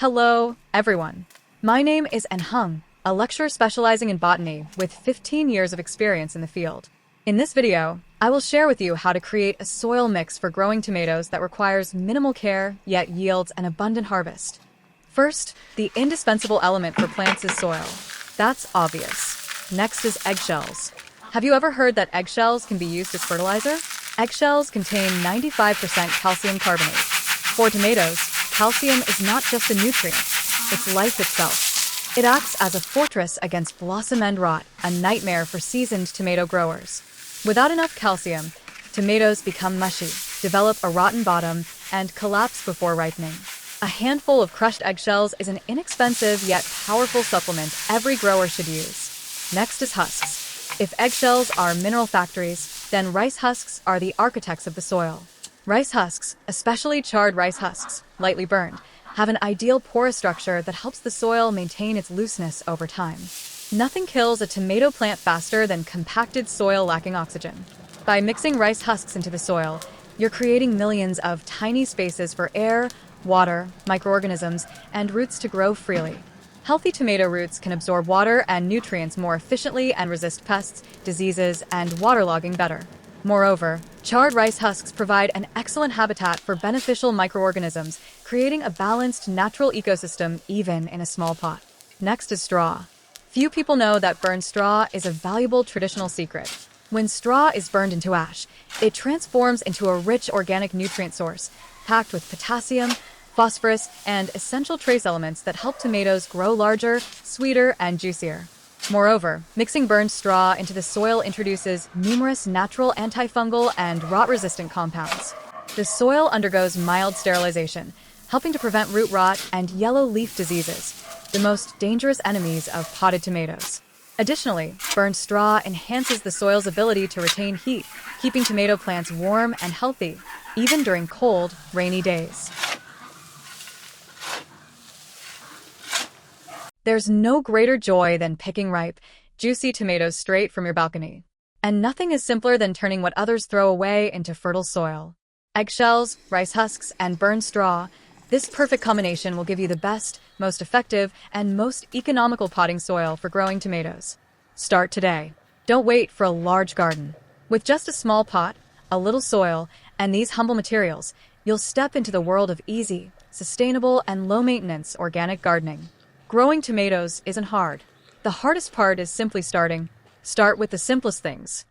Hello, everyone. My name is Enhung, a lecturer specializing in botany with 15 years of experience in the field. In this video, I will share with you how to create a soil mix for growing tomatoes that requires minimal care yet yields an abundant harvest. First, the indispensable element for plants is soil. That's obvious. Next is eggshells. Have you ever heard that eggshells can be used as fertilizer? Eggshells contain 95% calcium carbonate. For tomatoes, calcium is not just a nutrient, it's life itself. It acts as a fortress against blossom end rot, a nightmare for seasoned tomato growers. Without enough calcium, tomatoes become mushy, develop a rotten bottom, and collapse before ripening. A handful of crushed eggshells is an inexpensive yet powerful supplement every grower should use. Next is husks. If eggshells are mineral factories, then rice husks are the architects of the soil. Rice husks, especially charred rice husks, lightly burned, have an ideal porous structure that helps the soil maintain its looseness over time. Nothing kills a tomato plant faster than compacted soil lacking oxygen. By mixing rice husks into the soil, you're creating millions of tiny spaces for air, water, microorganisms, and roots to grow freely. Healthy tomato roots can absorb water and nutrients more efficiently and resist pests, diseases, and waterlogging better. Moreover, charred rice husks provide an excellent habitat for beneficial microorganisms, creating a balanced natural ecosystem even in a small pot. Next is straw. Few people know that burned straw is a valuable traditional secret. When straw is burned into ash, it transforms into a rich organic nutrient source, packed with potassium, phosphorus, and essential trace elements that help tomatoes grow larger, sweeter, and juicier. Moreover, mixing burned straw into the soil introduces numerous natural antifungal and rot-resistant compounds. The soil undergoes mild sterilization, helping to prevent root rot and yellow leaf diseases, the most dangerous enemies of potted tomatoes. Additionally, burned straw enhances the soil's ability to retain heat, keeping tomato plants warm and healthy, even during cold, rainy days. There's no greater joy than picking ripe, juicy tomatoes straight from your balcony. And nothing is simpler than turning what others throw away into fertile soil. Eggshells, rice husks, and burned straw, this perfect combination will give you the best, most effective, and most economical potting soil for growing tomatoes. Start today. Don't wait for a large garden. With just a small pot, a little soil, and these humble materials, you'll step into the world of easy, sustainable, and low-maintenance organic gardening. Growing tomatoes isn't hard. The hardest part is simply starting. Start with the simplest things.